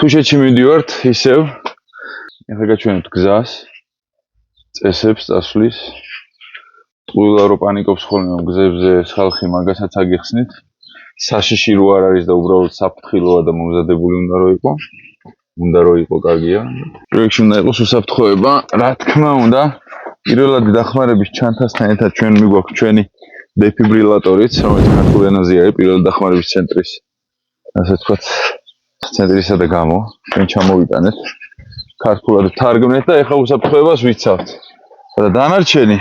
თუშეთში მივდივართ ისევ. ეხლა გაჩვენებთ გზას, წესებს, წასვლის. ყველა რო პანიკობს ხოლმე გზებზე ხალხი, მაგასაც აგიხსნით. საშიში რო არ არის და უბრალოდ საფრთხილოა და მომზადებული უნდა რო იყო კარგია. პროექტში უნდა იყოს უსაფრთხოება, რა თქმა უნდა. პირველად დახმარების ჩანთასთან ერთად ჩვენ მიგვაქვს ჩვენი დეფიბრილატორიც, რომელიც ქართულ ენაზე არის პირველად დახმარების ცენტრის, ასე ვთქვათ, ცენტრისა და გამო, ჩვენ ჩამოვიტანეთ. ქართულად თარგმნეთ და ეხლა უსაფრთხოებას ვიცავთ. და დანარჩენი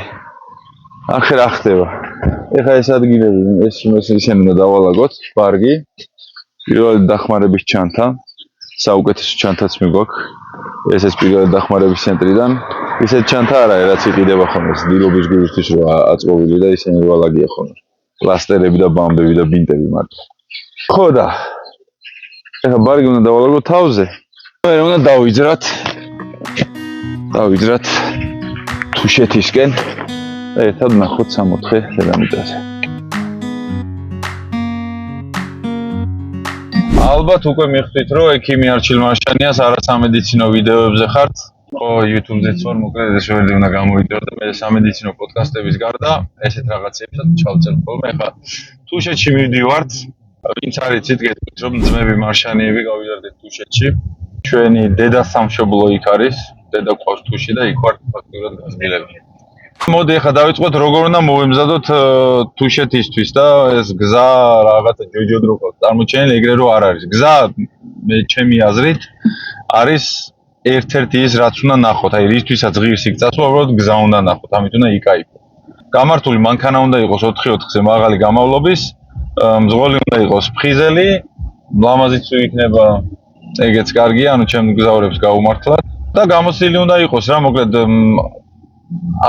ახლა რა ხდება? ეხლა ეს ადგილები, ისინი უნდა დავალაგოთ, ბარგი, პირველად დახმარების ჩანთა, საუკეთესო ჩანთაც მიგვაქვს. ესეც პირველად დახმარების ცენტრიდან. ისეთ ჩანთა არა, რაც იყიდება ხოლმე, დილობის გვერდისთვის რო აწყობილი და ისინი ვალაგია ხოლმე. პლასტერები და ბამბები და ბინტები მარტო. ხო და ეხლა ბარგი უნდა დავალაგოთ თავზე. მე უნდა დავიძრათ თუშეთისკენ და ერთად ნახოთ 64 დედამიწაზე. ალბათ უკვე მიხვდით, რომ ექიმი არჩილ მარშანიას არასამედიცინო ვიდეოებზე ხართ. ხო, YouTube-ზეც ვარ, მოკლედ ეს ვერდი უნდა გამოვიდეო და მე სამედიცინო პოდკასტების გარდა ესეთ რაღაცებსაც ჩავწერ ხოლმე. ეხლა თუშეთში მივდივართ. ვინც არ იცით, გეტყვით, რომ ძმები მარშანიები გავიზარდეთ თუშეთში. ჩვენი დედა სამშობლო იქ არის, დედა ყავს თუში და იქ ვარ ფაქტურად გაზრდილები. მოდი ახლა დავიწყოთ, როგორ უნდა მოვემზადოთ თუშეთისთვის და ეს გზა რაღაცა ჯოჯოდ რო ყავს წარმოჩენილი, ეგრე რო არ არის. გზა მე ჩემი აზრით არის ერთ-ერთი ის, რაც უნდა ნახოთ. აი რისთვისაც ღირს იქ წასვლა, უბრალოდ გზა უნდა ნახოთ, ამით უნდა იკაიფო. გამართული მანქანა უნდა იყოს 4-4-ზე მაღალი გამავლობის, მძღოლი უნდა იყოს ფხიზელი, ლამაზიც თუ იქნება, ეგეც კარგია, ანუ ჩემ გზავრებს გაუმართლად და გამოცდილი უნდა იყოს რა, მოკლედ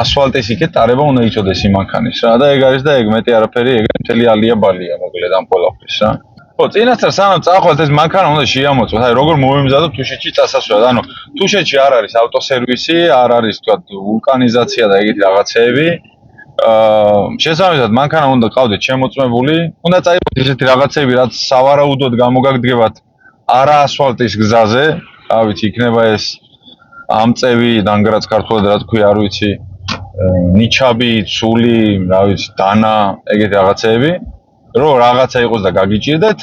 ასფალტის იქეთ ტარება უნდა იცოდეს იმ მანქანის რა და ეგ არის და ეგ მეტი არაფერი, ეგ მთელი ალია ბალია მოკლედ ამ ყველაფრის რა. ხო, წინასწარ სანამ წახვალთ ეს მანქანა უნდა შეამოწმოთ. აი როგორ მოვემზადოთ თუშეთში წასასვლელად. ანუ თუშეთში არ არის ავტოსერვისი, არ არის თქვა ვულკანიზაცია და ეგეთი რაღაცეები. შესაბამისად მანქანა უნდა ყავდეთ შემოწმებული, უნდა წაიღოთ ესეთი რაღაცები, რაც სავარაუდოდ გამოგაგდგებათ არა ასფალტის გზაზე, რა ვიცი, იქნება ეს ამწევი, დანგრაც ქართულად რა თქვი, არ ვიცი, ნიჩაბი, ცული, რა ვიცი, დანა, ეგეთი რაღაცეები, რომ რაღაცა იყოს და გაგიჭირდეთ,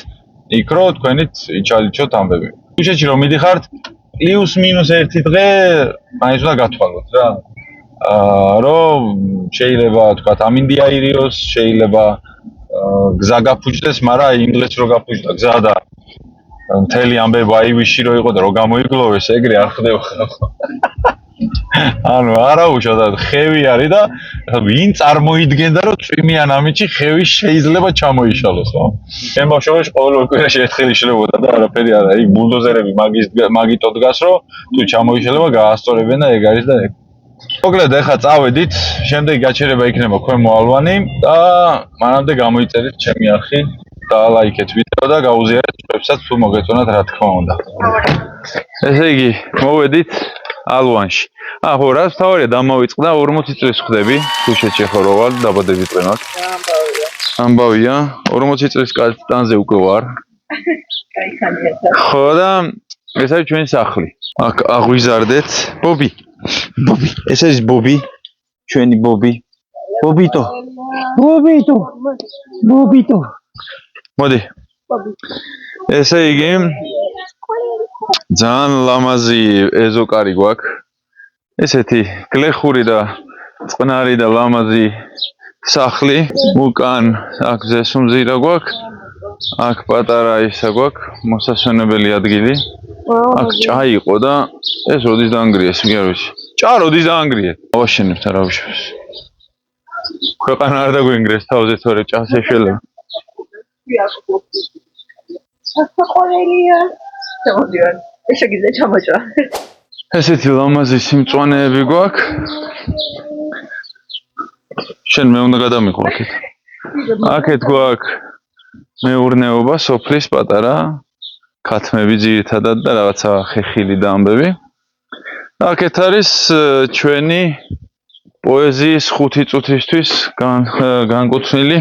იქ რო თქვენით იჩალიჩოთ ამბები. თუშეთში რომ მიდიხართ, +-1 დღე მაინც უნდა გათვალოთ რა. რომ შეიძლება თქვათ ამინდი აირიოს, შეიძლება გზა გაფუჭდეს, მაგრამ იმ დღეს რო გაფუჭდა გზა და მთელი ამბები აივიში რო იყო და რო გამოიგლოვეს, ეგრე არ ხდება ხო. ანუ არაუშავად ხევი არის და ვინ წარმოიდგენდა რომ წვიმიან ამიჩი ხევი შეიძლება ჩამოიშალოს ხო? ჩემ ბავშვობაში ყოველ კვირაში ერთხელ იშლებოდა და არაფერი არა. იქ ბულდოზერები მაგიტო დგას რომ თუ ჩამოიშალება გაასწორებენ და ეგ არის და ეგ. მოკლედ ეხლა წავედით, შემდეგ გაჩერება იქნება ქვემო ალვანი და მანამდე გამოიწერეთ ჩემი არხი და ლაიქეთ ვიდეო და გაუზიარეთ ჩვენსაც თუ მოგეწონათ რა თქმა უნდა. ესე იგი, მოვედით ალვანში. ხო, რაც თავარია დამავიწყდა 40 წლის ხდები, თუშეთში ხო რო ვარ, დაბადების დღე მაქვს. ამბავია, 40 წლის კაცტანზე უკვე ვარ. ხო და ეს არის ჩვენი სახლი. აქ აღვიზარდეთ, ბობი, ეს არის ბობი, ჩვენი ბობი. ბობიტო. მოდი. ესე იგი, ძალიან ლამაზი ეზოკარი გვაქვს. ესეთი გლეხური და წყნარი და ლამაზი სახლი. უკან აქ ზესუმზირა გვაქვს. აქ პატარა ისა გვაქვს, მოსასვენებელი ადგილი. აქ ჭაი იყო და ეს როდის დაანგრიეს, მე არ ვიცი. ჭა როდის დაანგრიეს? ავაშენებთ არავის. ქვეყანა არ დაგვინგრეს თავზე, თორე ჭას ეშველება. ესეთი ლამაზი სიმწვანეები გვაქვს. შენ მე უნდა გადამიყო აქეთ. აქეთ გვაქვს მეურნეობა, სოფლის პატარა ქათმები ძირითადად და რაღაცა ხეხილი და ამბები. აქეთ არის ჩვენი პოეზიის 5 წუთისთვის განკუთვნილი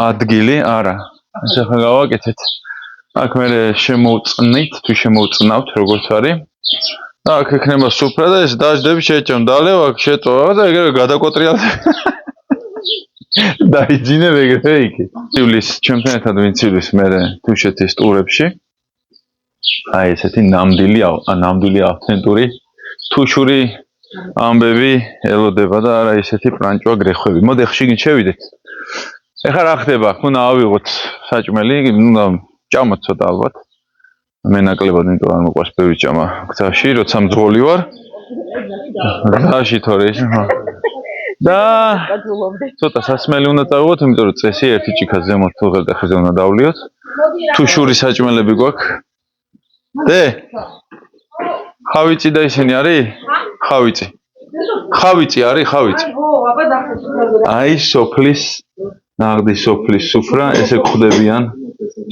ადგილი, არა. ეს ახლა გავაკეთეთ. აქ მე შემოვწნით, თუ შემოვწნავთ როგორც არის. და აქ ექნება სუფრა და ეს დაждები შეჭამ დალევ აქ შეწვა და ეგრევე გადაკოტრიალ. დაიძინე ეგრევე იქ. ციulis ჩემთან ერთად ვინც ციulis მე თუშეთის ტურებში. აი ესეთი ნამდვილი ავთენტური თუშური ამბები ელოდება და არა ესეთი პრანჭვა გრეხვები. მოდი ხშირი შევიდეთ. ეხლა რა ხდება? უნდა ავიღოთ საჭმელი, უნდა ჭამოთ ცოტა ალბათ. მე ნაკლებად იმიტომ არ მოყვარს ბევრი ჭამა გზაში, როცა მძღოლი ვარ. გზაში თორე ის და ცოტა სასმელი უნდა წავიღოთ, იმიტომ რომ წესი ერთი ჭიქა ზემოთ თუ ღელტეხზე უნდა დავლიოთ. თუშური საჭმელები გვაქვს. დე ხავიწი და ისინი არის? ხავიწი არის, ხავიწი. აი სოფლის ნაღდი სოფლის სუფრა, ესე გვხვდებიან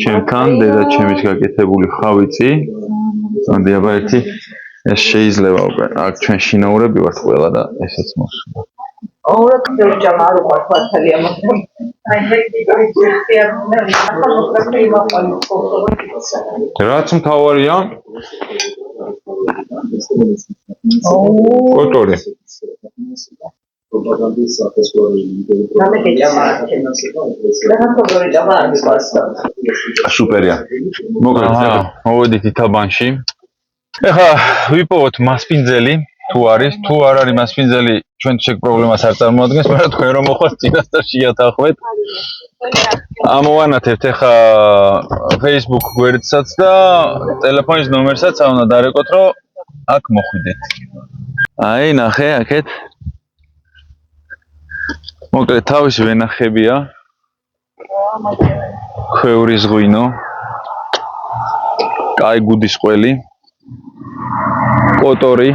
ჩემთან დედა ჩემის გაკეთებული ხავიწი. მოდი აბა ერთი ეს შეიძლება უკვე აქ ჩვენ შინაურები ვართ ყველა და ესეც მოსულა. ოღონდ ჯამა არ უყვართ ფათალი ამასთან. რაც მთავარია კოტორი. სუპერია. მოკლედ მოვედით ითაბანში. ეხლა ვიპოვოთ მასპინძელი თუ არის, თუ არ არის მასპინძელი ჩვენთვის ეგ პრობლემას არ წარმოადგენს, მაგრამ თქვენ რომ მოხართ წინასწარ შეათანხმეთ. ამოვანათებთ ეხლა Facebook გვერდსაც და ტელეფონის ნომერსაც უნდა დარეკოთ, რომ აქ მოხვიდეთ. აი ნახე აქეთ. მოკლედ თავისი ვენახებია. ქვეურის ღვინო. კაი გუდის ყველი. კოტორი.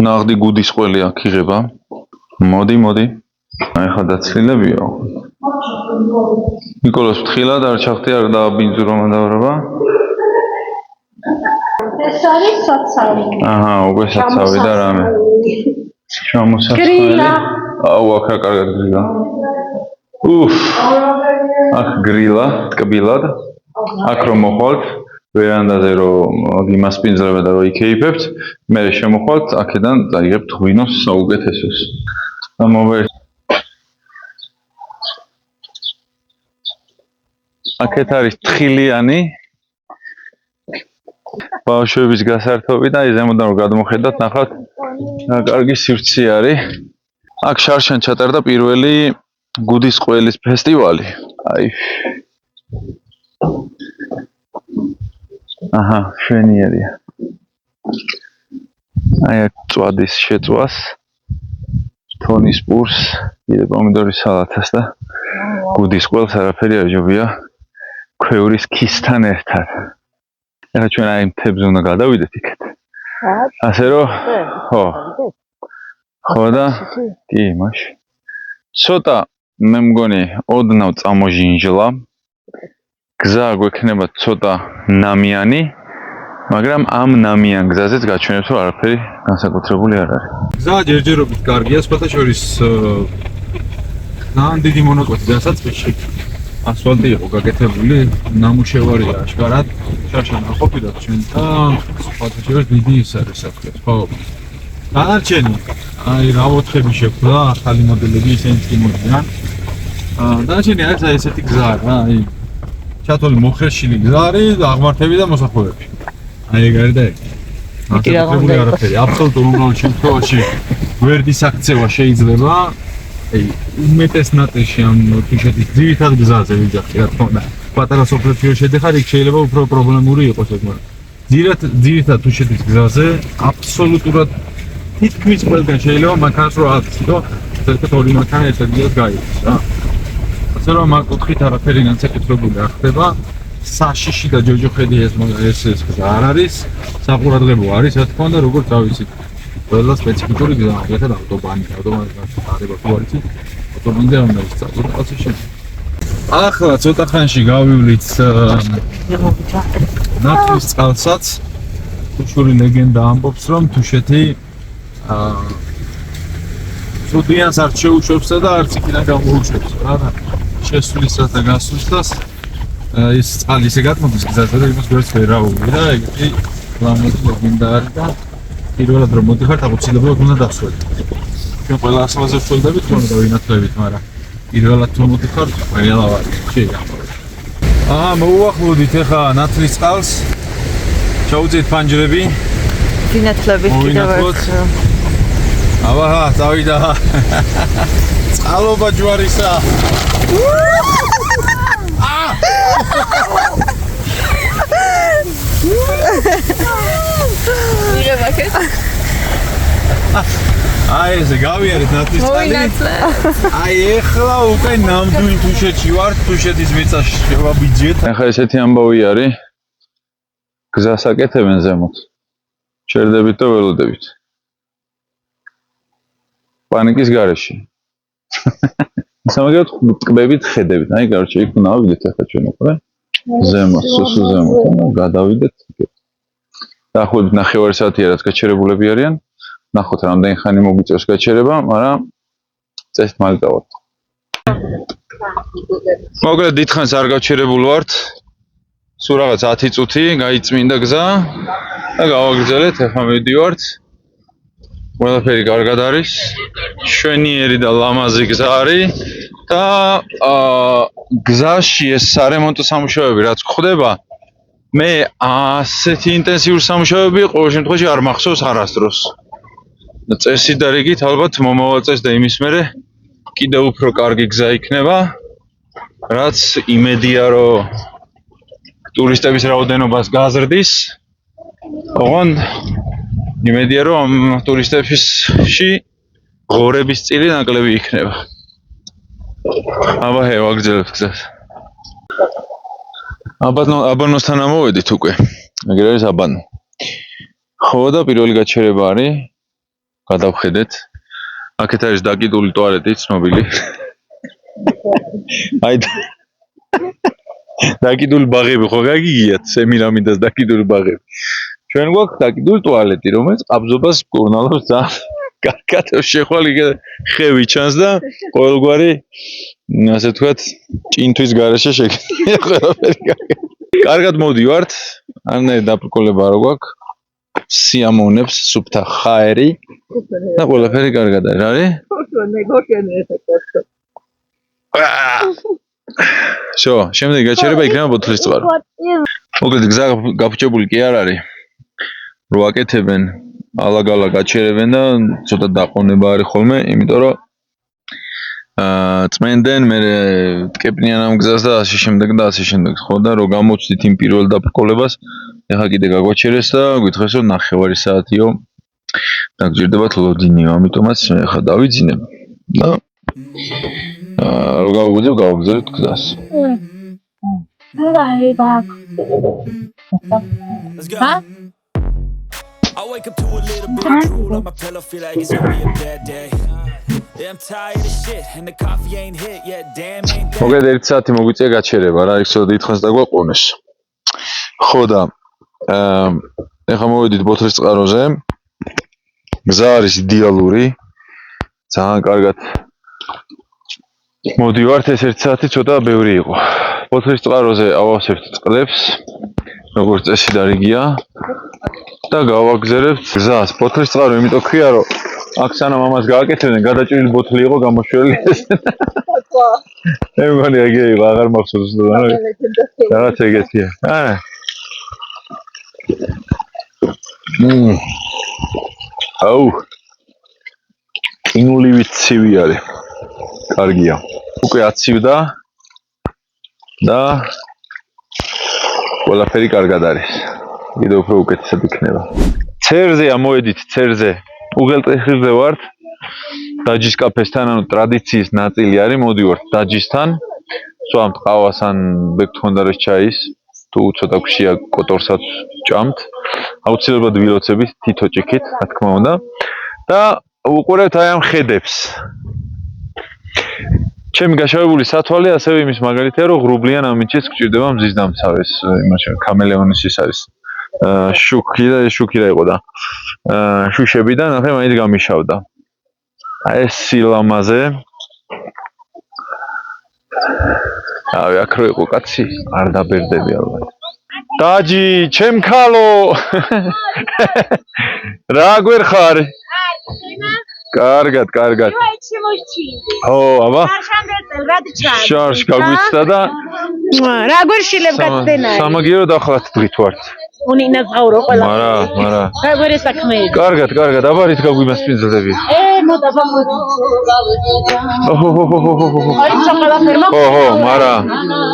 ნაღდი გუდის ყველი აქ იღება. მოდი. აი ხა დაცლილებიო. ნიკოლოს ფრთხილად არ ჩახტი არ დააბინძო რომ დავრობა. ეს არის საცავი. აჰა, უკვე საცავი და რამე. ჩამოსასხმელი. აუ აქ რა კარგად გრილა. აქ გრილა, ტკბილად. აქ რომ მოხვალთ ვერანდაზე რომ იმასპინძლებდა და რომ იქეიფებთ, მე შემოხვალთ აქედან დაიღებთ ღვინოს საუკეთესოს. და მოვერ აქეთ არის თხილიანი ბავშვების გასართობი და აი ზემოდან რომ გადმოხედათ ნახავთ რა კარგი სივრცე არის. აქ შარშან ჩატარდა პირველი გუდის ყველის ფესტივალი. აი აჰა, შვენიერია. აი აქ წვადის შეწვას, თონის პურს, კიდე პომიდორის სალათას და გუდის ყველს არაფერი არ ჯობია ქვევრის ქისთან ერთად. ეხლა ჩვენ აი მთებზე უნდა გადავიდეთ იქეთ. ასე რომ ხო და კი მაშინ. ცოტა მე მგონი ოდნავ წამოჟინჟლა. გზა გვექნება ცოტა ნამიანი, მაგრამ ამ ნამიან გზაზეც გაჩვენებთ რომ არაფერი განსაკუთრებული არ არის. გზა ჯერჯერობით კარგია, სხვათა შორის ძალიან დიდი მონაკვეთი დასაწყისში. ასფალტი იყო გაკეთებული, ნამუშევარია აშკარად, შარშან არ ყოფილა ჩვენთან, სხვათა შორის დიდი ის არის საქმე, ხო? დანარჩენი, აი რა მოთხები შექმნა, ახალი მოდელები ისინიც კი მოდიან. დანარჩენი არის აი ესეთი გზა რა, აი ჩათოლი მოხრეშილი გზა არის და აღმართები და მოსახლეები. აი ეგ არის და ეგ. აკეთებული არაფერი, აბსოლუტურ უმრავლეს შემთხვევაში გვერდის აქცევა შეიძლება. აი უმეტეს ნაწილში ამ თუშეთის ძირითად გზაზე ვიძახი რა თქმა უნდა. პატარა სოფლებში შედეხარ იქ შეიძლება უფრო პრობლემური იყოს ეს, მაგრამ ძირითად თუშეთის გზაზე აბსოლუტურად თითქმის ყველგან შეიძლება მანქანას რო აციდო, ზოგადად ორი მანქანა ერთად გაიგოს რა. ასე რომ ამ კუთხით არაფერი განსაკუთრებული არ ხდება. საშიში და ჯოჯოხედი ეს გზა არ არის, საყურადღებო არის რა თქმა უნდა, როგორც დავიცით. ყველა სპეციფიკური გზა, მაგალითად ავტობანი გასწარება თუ არის, ავტობანზე არ უნდა ისწავლოთ ასე შემდეგ. ახლა ცოტა ხანში გავივლით ნახვის წყალსაც. თუშური ლეგენდა ამბობს, რომ თუშეთი სუდიანს არ შეუშვებსა და არც იქიდან გამოუშვებს რა. შესვლისა და გასვლისას ის წყალი ისე გატმოდის გზაზე და იმას გვერდს ვერ აუვი და ეგეთი ლამაზი ლეგენდა არის და პირველად რომ მოდიხართ აუცილებლად უნდა დავსვათ. ჩვენ ყველა ასლაზე ვშველდებით თქო და ვინათლებით, მაგრამ პირველად თუ მოდიხართ ყველა არის შეიძლება. მოუახლოვდით ახლა ნათლის წყალს. ჩაუწეთ ფანჯრები. ვინათლებით კიდევ ერთხელ. აბა, წავიდა. წყალობა ჯვარისა. იღება ქეთ. აი ესე გავიარეთ ნათლის წყალი. აი ეხლა უკვე ნამდვილ თუშეთში ვართ, თუშეთის მიწაში შევაბიძეთ. ახლა ესეთი ამბავი არის. გზას აკეთებენ ზემოთ. შერდებით და ველოდებით. პანიკის გარეშე. სამაგერად ტკბებით ხედებით. აი, კაროჩე, იქ უნდა ავიდეთ ახლა ჩვენ უკვე. ზემოთ, სუსუ ზემოთ, და გადავიდეთ. დაახლოებით 9 საათია რაც გაჩერებულები არიან. ნახოთ რამდენი ხანი მოგვიწევს გაჩერება, მაგრამ წესით მალტავთ. მოკლედ დიდხანს არ გავჩერებულ ვართ. სულ რაღაც 10 წუთი გაიწმინდა გზა და გავაგრძელეთ, ახლა მივდივართ. ყველაფერი კარგად არის. შვენიერი და ლამაზი გზა არის და გზაში ეს სარემონტო სამუშაოები რაც ხდება, მე ასეთი ინტენსიური სამუშაოები ყოველ შემთხვევაში არ მახსოვს არასდროს. წესი და რიგით ალბათ მომავალ წელს და იმის მერე კიდევ უფრო კარგი გზა იქნება, რაც იმედია რომ ტურისტების რაოდენობას გაზრდის. ოღონდ იმედია რომ ამ ტურისტებში ღორების წილი ნაკლები იქნება. აბა ვაგრძელებთ გზას. აბანოსთან ამოვედით უკვე. ეგრე არის აბანო. ხო და პირველი გაჩერება არის. გადავხედეთ. აქეთ არის დაკიდული ტუალეტი, ცნობილი. აი დაკიდული ბაღები ხო გაგიგიათ, სემირამიდას დაკიდული ბაღები. ჩვენ გვაქვს დაკიდული ტუალეტი, რომელიც ყაბზობას მკურნალობს ძალიან კარგად შეხვალ ხევი ჩანს და ყოველგვარი ასე ვთქვათ, ჭინთვის გარეშე შეგიძლია ყველაფერი კარგად. კარგად მოვდივართ, არანაირი დაბრკოლება არ გვაქვს. სიამოვნებს სუფთა ხაერი და ყველაფერი კარგად არის, არის? შო, შემდეგი გაჩერება იქნება ბოთლის წყარო. მოკლედ გზა გაფუჭებული კი არ არის. რო აკეთებენ, ალაგ-ალაგ გაჩერებენ და ცოტა დაყოვნება არის ხოლმე, იმიტომ რომ წმენდენ მე ტკეპნიან ამ გზას და ასე შემდეგ და ასე შემდეგ. ხო და რო გამოვცდით იმ პირველ დაბრკოლებას, ეხლა კიდე გაგვაჩერეს და გითხეს რომ 9 საათიო დაგჭირდებათ ლოდინიო, ამიტომაც ეხლა დავიძინებ და რო გავაგზავნებთ გზას. I wake up to a little bit drool on my pillow, feel like it's gonna be a bad day. Yeah, I'm tired of shit and the coffee ain't hit yet, damn ain't that. მოგეთ 1 საათი მოგვიწია გაჩერება, რა იქ ცოტა დიდხანს დაგვაყოვნეს. ხო და ეხლა მოვედით ბოთლის წყაროზე. გზა არის იდეალური. ძალიან კარგად მოდივართ, ეს 1 საათი ცოტა ბევრი იყო. ბოთლის წყაროზე ავავსებთ წყლებს, როგორც წესი და რიგია. და გავაგზავნებთ გზას. ბოთლის წყარო იმიტომ ქვია, რომ აქ სანამ ამას გააკეთებდნენ, გადაჭრილი ბოთლი იყო გამოშველი ეს. მე მგონი ეგრე იყო, აღარ მახსოვს ზუსტად. რაღაც ეგეთია. აუ. ინულივით ცივი არის. კარგია. უკვე აცივდა და ყველაფერი კარგად არის. კიდევ უფრო უკეთესად იქნება. ცერზე ამოვედით, ცერზე. უღელტეხილზე ვართ. დაჯის კაფესთან, ანუ ტრადიციის ნაწილი არის, მოდივართ დაჯისთან. სვამთ ყავას ან ბექთქონდარეს ჩაის, თუ ცოტა გვშია კოტორსაც ჭამთ. აუცილებლად ვილოცებით თითო ჭიქით, რა თქმა უნდა. და უყურებთ აი ამ ხედებს. ჩემი გაშავებული სათვალე ასევე იმის მაგალითია, რომ ღრუბლიან ამინჩეს გჭირდება მზის დამცავეს, იმაში კამელეონის ის არის. შუქი და შუქი რა იყო და შუშები და ნახე მაინც გამიშავდა. აი ეს სილამაზე. ავი აქ რო იყო კაცი არ დაბერდები ალბათ დაჯი ჩემ ქალო რა გვერხარ კარგად ო აბა შარშ გაგვიცდა და რა გვერშილებ გაცდენაა სამაგიერო დახლათ დღით ვართ უნინას ავრო ყველა მარა რა გვერი საქმეა კარგად აბა რით გაგვიმასპინძლდები მოდა ხო მარა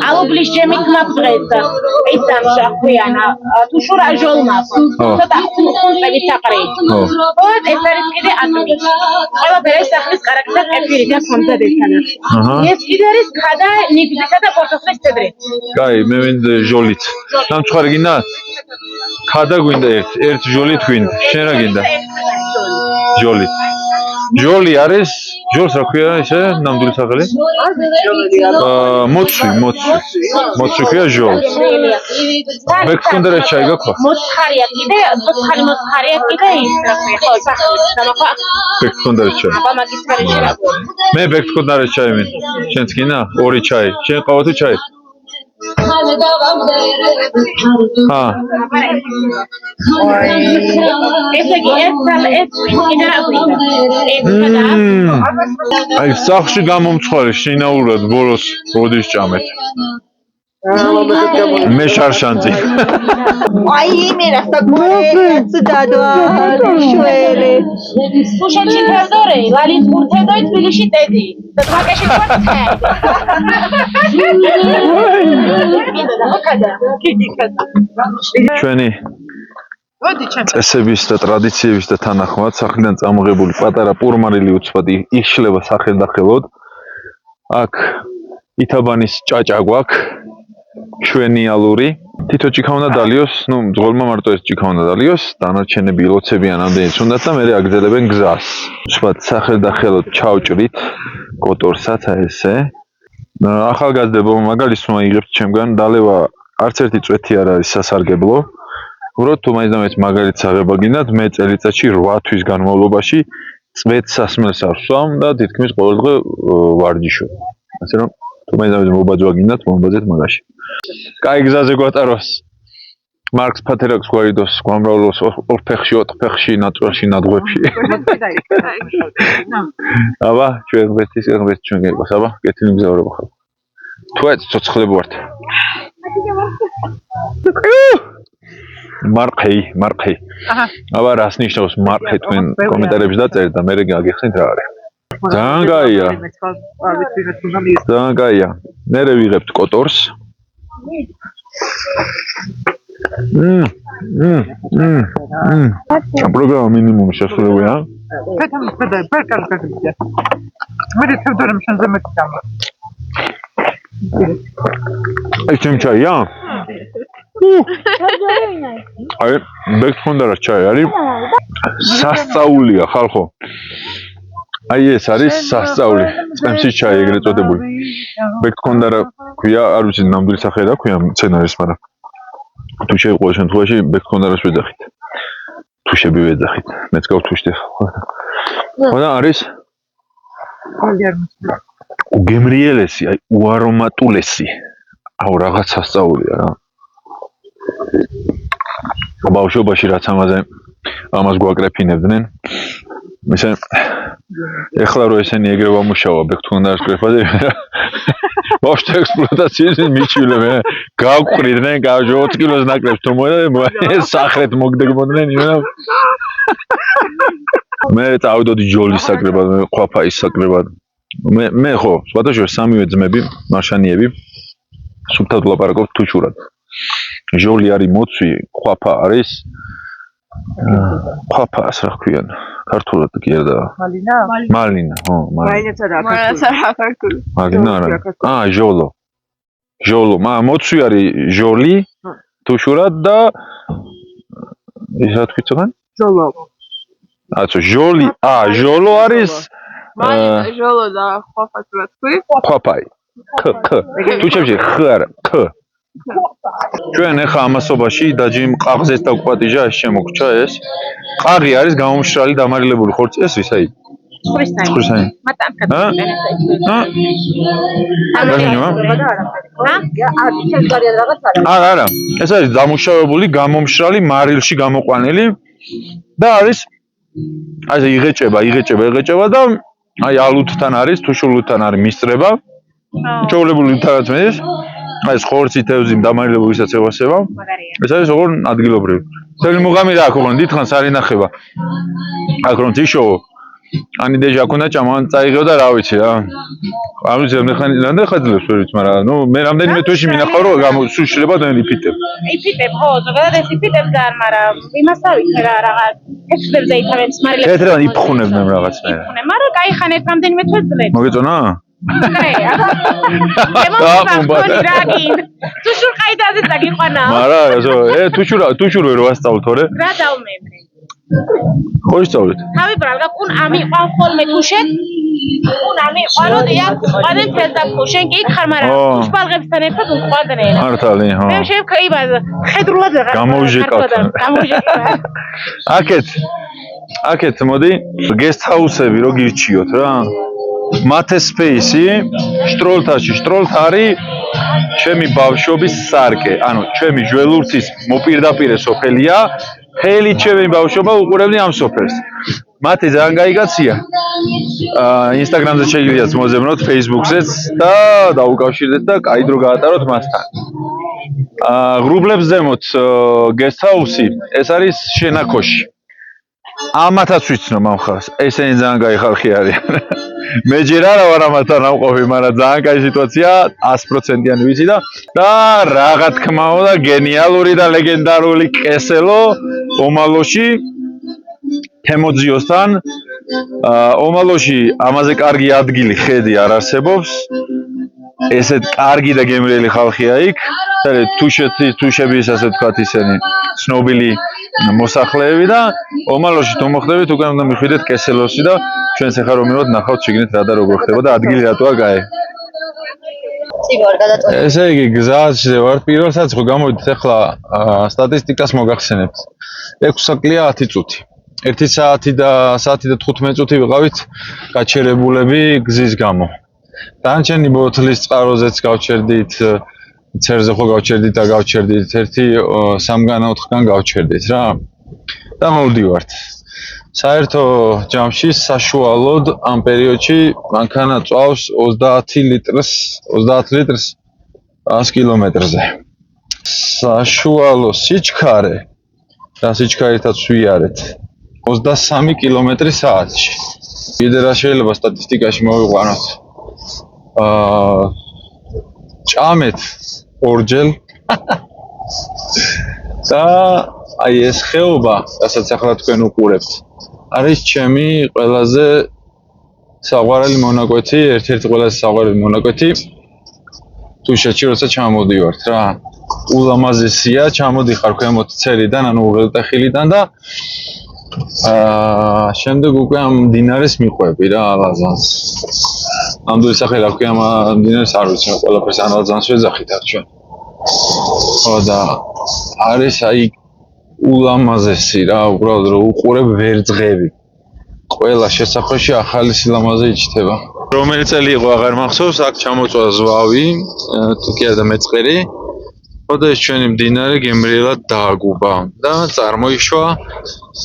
ალუბლის ჯემი კმაფდღეს ეს ამშა ხვიანა თუ შურა ჟოლმა ცოტა ხუნწები საყრე ო ეს არის კიდე ატომი ყველაფერი სახლის კარაქტერ ეფირიდან კონცერტებთან ეს კიდე არის ხადა ნიგდისა და პორტოფლის ცედრი კაი მე მინდა ჟოლით სამწუხარი გინდა ხადა გვინდა ერთ ჟოლით გვინდა შენ რა გინდა ჟოლი არის ჟოლს რა ქვია ესე ნამდვილი სახელი მოცვი ქვია ჟოლს მე გქონდა რა ჩაი გაქვს მოცხარია კიდე მოცხარია კიდე ის რა ქვია ხო სახლის დამახვა მე გქონდა რა ჩაი აბა მაგის გარშე მე გქონდა რა ჩაი მე შენც გინდა ორი ჩაი შენ ყავა თუ ჩაი აი სახში გამომცხარი შინაურად ბოლოს როდის ჭამეთ მე შარშანძი აი მე რა საკურეთ დადვა შველი სუშეთში თევდორე ლალის გურთევდოი თბილისში ტედი დაკაში გვაცხე ჩვენი წესების და ტრადიციების და თანახმად სახლიდან წამოღებული პატარა პურმარილი უცბად იშლება სახელდახელოდ აქ ითაბანის ჭაჭა გვაქვს ჩვენიალური თითო ჭიქა უნდა დალიოს ნუ მძღოლმა მარტო ეს ჭიქა უნდა დალიოს დანარჩენები ილოცებიან ამდენიც უნდათ და მერე აგრძელებენ გზას უცბად სახელდახელოდ ჩავჭრით კოტორსაც ესე ახალგაზრდებო მაგალითმა იღებთ ჩემგან დალევა არც ერთი წვეთი არ არის სასარგებლო უბრალოდ თუ მაინც და მაინც მაგალითს აღება გინდათ მე წელიწადში 8 თვის განმავლობაში წვეთ სასმელს ავსვამ და თითქმის ყოველ დღე ვარჯიშობ ასე რომ თუ მაინც და მაინც მობაძვა გინდათ მომბაძეთ მაგაში კაი გზაზე გვატაროს მარკს ფათერაკს გვაიდოს გვამრავლოს ორ ფეხში ოთხ ფეხში ნაწილში ნადღვებში აბა ჩვენ ღმერთის ჩვენ გიყოს აბა კეთილი მგზავრობა ხარ თუეთ ცოცხლები ვართ მარყი აბა რას ნიშნავს მარყი თქვენ კომენტარებში დაწერეთ და მე გაგიხსენით რა არის ძალიან კაია მერე ვიღებთ კოტორს პროგრამა მინიმუმი შესრულებულია ეს ჩემ ჩაია აი მე გქონდა რა ჩაი არის სასწაულია ხალხო აი ეს არის სასწაული წემსის ჩაი ეგრეთ წოდებული მე გქონდა რა ქვია არ ვიცი ნამდვილი სახე რა ქვია მცენარის მაგრამ თუ შეიყო შემთხვევაში მე გქონდა რას ვეძახით თუშები ვეძახით მეც გავთუშდი ხოდა არის უგემრიელესი აი უარომატულესი აუ რაღაც სასწაულია რა ბავშვობაში რაც ამას გვაკრეფინებდნენ ესე ეხლა რო ესენი ეგრე ვამუშავა ბექთუნდარის კრეფაზე ბავშვთა ექსპლუატაციის მიჩვილე გავყრიდნენ 20 კილოს ნაკრებს თუ ეს სახრეთ მოგდებოდნენ მე წავიდოდი ჯოლის საკრებად მე ყვაფაის საკრებად მე ხო სხვადასხვა სამივე ძმები მარშანიები სულთან ვლაპარაკობ თუჩურად ჟოლი არის მოცვი ყვაფა არის ყვაფას რა ქვიან ქართულად კი არა მალინა ხო მალინა რა ჟოლო მოცვი არის ჟოლი თუშურად და ის რა თქვი წაგან აცო ჟოლი ჟოლო არის მალინა ჟოლო და ყვაფას რა თქვი ყვაფაი თუ ჩემში ხ არა ქ ჩვენ ახლა ამასობაში დაჯიმ ყაღზეს და კვატიჟა შემოგჭა ეს ყაღი არის გამომშრალი დამარილებული ხორცი ეს ვის აი ცხრისანი. ცხრისანი. მათთან გადაიტანეს არა. ეს არის დამუშავებული, გამომშრალი, მარილში გამოყვანილი და არის აი იღეჭება და აი ალუთთან არის, თუშულთან არის მისწრება. ჩაოლებული უთანაც მეdes. აი ხორცი თევზი დამარილებული ვისაც ევასება. ეს არის ოღონ ადგილობრივი. მთელი მუღამი რა აქვს, დიდხანს არ ინახება. აქ რომ თიშოვო ანი დეჟა ქონდა ჭამან წაიღო და რა ვიცი რა. არ ვიცი რამდენი ხანძლებს ვერ ვიცი, მაგრამ ნუ მე რამდენიმე თვეში მინახავ რომ სულ შეიძლება დაიფიტებ. იფიტებ, ხო, ზოგადად ეს იფიტებს ძალიან, მაგრამ იმასავით რა რაღაც ექსპერტზე ითავებს მარილებს. თეთრად იფხუნებდნენ რაღაცნაირად. მაგრამ კაი ხანეთ რამდენიმე თვეს ძლებს. მოგეწონა? თუშურ ყაიდაზე წაგიყვანა. მარა, თუშურ ვერ ვასწავლ თორე. რა დავმემრე. ხო ისწავლეთ. თავი ბრალგა კუნ ამიყვან ხოლმე თუშეთ. კუნ ამიყვანო დიახ, ყადენ ფელდაფო შენ კი ხარ, მაგრამ თუშბალღებთან ერთად უყვადნენ. მართალი, ხო. მე შევქეიბა ხედრულად ვეღარ. გამოუჟეკავთ. აქეთ მოდი guest house-ები რო გირჩიოთ რა. მათე სპეისი შტროლთ არის ჩემი ბავშვობის სარკე, ანუ ჩემი ჟველურთის მოპირდაპირე სოფელია, მთელი ჩემი ბავშვობა უყურებდი ამ სოფელს. მათე ძალიან გაიგაცია. Instagram-ზე შეგიძლიათ მოზემნოთ, Facebook-ზეც და დაუკავშირდეთ და კაი დრო გაატაროთ მასთან. ღრუბლებს ზემოთ guest house-ი, ეს არის შენაქოში. ამათაც ვიცნობ ამ ხალხს. ესენი ძალიან კაი ხალხი არიან. მე ჯერ არა ვარ ამათთან ამყოფი, მაგრამ ძალიან კაი სიტუაცია, 100%-იანი ვიცი და რა თქმაო და გენიალური და ლეგენდარული კესელო ომალოში თემოძიოსთან. ომალოში ამაზე კარგი ადგილი ხედი არ არსებობს. ესეთ კარგი და გემრიელი ხალხია იქ. თუშების ასე ვთქვათ ისინი ცნობილი მოსახლეები და ომალოში თუ მოხდებით უკან უნდა მიხვიდეთ კესელოსი და ჩვენს ახლა რომ მივდოთ ნახავთ შეგნით რა და როგორ ხდება და ადგილი რატოა კაი. ესე იგი გზაზე ვარ პირველ საწყო გამოვიდეთ ახლა სტატისტიკას მოგახსენებთ. 6 საკლია 10 წუთი. 1 საათი და 15 წუთი ვიყავით გაჩერებულები გზის გამო. დანარჩენი ბოთლის წყაროზეც გავჩერდით, ცერზე ხო გავჩერდით და გავჩერდით, 3-3-გან 4-გან გავჩერდით რა. და მოვდივართ. საერთო ჯამში საშუალოდ ამ პერიოდში მანქანა წვავს 30 litrს 100 კილომეტრზე. საშუალო სიჩქარე და სიჩქარითაც ვიარეთ 23 კილომეტრი საათში. კიდე რა შეიძლება სტატისტიკაში მოვიყვანოთ. ჭამეთ ორჯერ და აი ეს ხეობა, რასაც ახლა თქვენ უყურებთ, არის ჩემი ყველაზე საყვარელი მონაკვეთი, ერთ-ერთი ყველაზე საყვარელი მონაკვეთი თუშეთში, როცა ჩამოდივართ რა. ულამაზესია, ჩამოდიხარ ქვემოთ ცერიდან, ანუ უღელტეხილიდან და შემდეგ უკვე ამ მდინარეს მიყვები რა ალაზანს. ამდენი სახე რა ქვია ამ მდინარეს არ ვიცი, ყველაფერს ალაზანს ვეძახით აქ ჩვენ. ხო და არის აი ულამაზესი რა, უბრალოდ რომ უყურებ ვერძღები. ყველა შესახვევში ახალი სილამაზე იჩნდება. რომელი წელი იყო აღარ მახსოვს, აქ ჩამოწვა ზვავი, თუ კი არა მეწყერი. ხო და ეს ჩვენი მდინარე გემრიელად დააგუბა და წარმოიშვა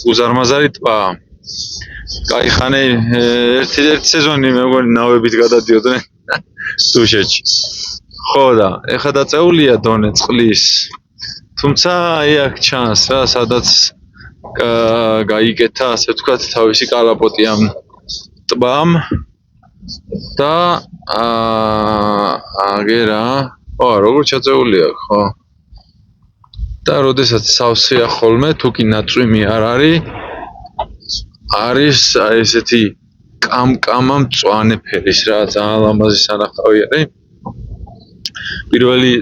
უზარმაზარი ტბა. კაი ხანი ერთი სეზონი მე მგონი ნავებით გადადიოდნენ თუშეთში. ხო და ეხლა დაწეულია დონე წყლის. თუმცა აი აქ ჩანს რა, სადაც გაიგეთა ასე ვთქვათ თავისი კალაპოტი ამ ტბამ და აგერა ხო, როგორ ჩაწეული აქვს, ხო? და როდესაც სავსეა ხოლმე, თუ კი ნაწვიმი არ არის აი ესეთი კამკამა მწვანე ფერის რა, ძალიან ლამაზი სანახავი არის.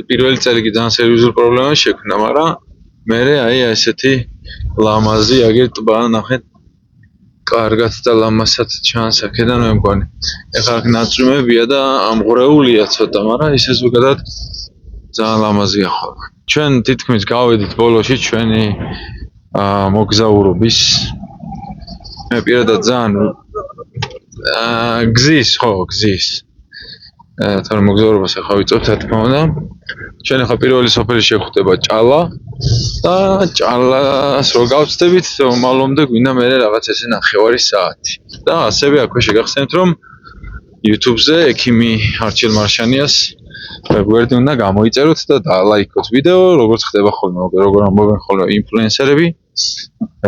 პირველი წელი კი ძალიან სერიოზული პრობლემა შექმნა, მაგრამ მერე აი ესეთი ლამაზი აგერ ტბა ნახეთ. კარგად და ლამაზად ჩანს აქედან მე მგონი. ეხლა აქ ნაწვიმებია და ამღვრეულია ცოტა, მაგრამ ისე ზოგადად ძალიან ლამაზია ხოლმე. ჩვენ თითქმის გავედით ბოლოში ჩვენი მოგზაურობის. მე პირადად ძალიან გზის, ხო, გზის. თორემ მოგზაურობას ახლა ვიწევთ, რა თქმა უნდა. ჩვენ ახლა პირველი სოფელი შევხვდება ჭალა და ჭალას რო გავწდებით, მომავლამდე გვინდა მე რაღაც ესე ნახევარი საათი. და ასევე აქვე შეგახსენებთ, რომ YouTube-ზე ექიმი არჩილ მარშანიას გვერდი უნდა გამოიწეროთ და დალაიქოთ ვიდეო, როგორც ხდება ხოლმე, როგორ ამბობენ ხოლმე ინფლუენსერები,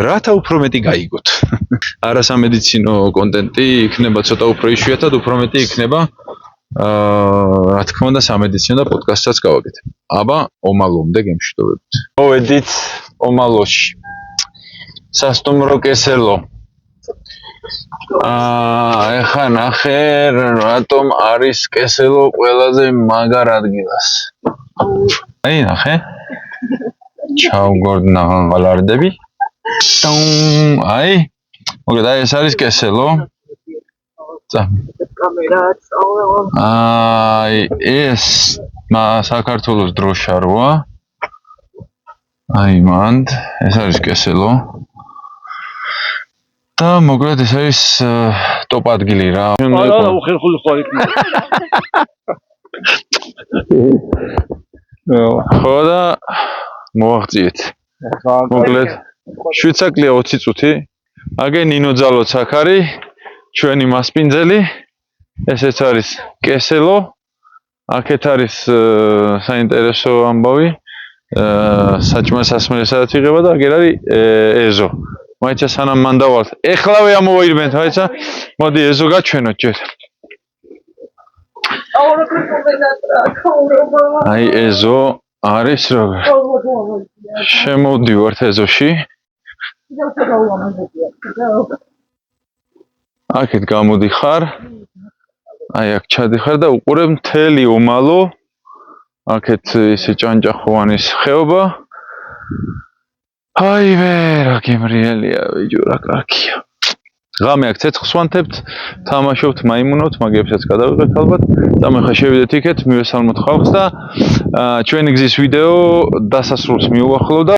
რათა უფრო მეტი გაიგოთ. არასამედიცინო კონტენტი იქნება ცოტა უფრო იშვიათად, უფრო მეტი იქნება რა თქმა უნდა სამედიცინო და პოდკასტსაც გავაკეთებ. აბა, ომალომდე გემშვიდობებით. მოვედით ომალოში. სასტუმრო კესელო. ეხა ნახე რატომ არის კესელო ყველაზე მაგარ ადგილას. აი ნახე. ჩავგორდ ნაღალარდები. აი. მოგეთ აი ეს არის კესელო. აი ეს საქართველოს დროშა როა. აი მანდ ეს არის კესელო. და მოგეთ ეს არის ტოპ ადგილი რა. არა, უხერხული ხო იქნება. ხო და მოაღწიეთ. მოგეთ 7 საკლია 20 წუთი. აგე ნინო ძალოც აქ არის. ჩვენი მასპინძელი. ესეც არის კესელო. აქეთ არის საინტერესო ამბავი. საჭმელ-სასმელი სადაც იღება და აგერ არის ეზო. მაიცა სანამ მან დავალთ. ეხლავე ამოვაირბენთ, მაიცა. მოდი ეზო გაჩვენოთ ჯერ. აი ეზო არის როგორ. შემოვდივართ ეზოში. აქეთ გამოდიხარ. აი აქ ჩადიხარ და უყურებ მთელი ომალო. აქეთ ისე ჭანჭახოვანის ხეობა. აივე რა გემრიელია ბიჭო რა კარგია. ღამე აქ ცეცხლს ვანთებთ, თამაშობთ, მაიმუნობთ, მაგებსაც გადავიღებთ ალბათ. წამეხა შევიდეთ იქეთ, მივესალმოთ ხალხს და ჩვენი გზის ვიდეო დასასრულს მიუახლოვდა.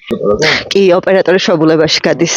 კი, ოპერატორი შობულებაში გადის.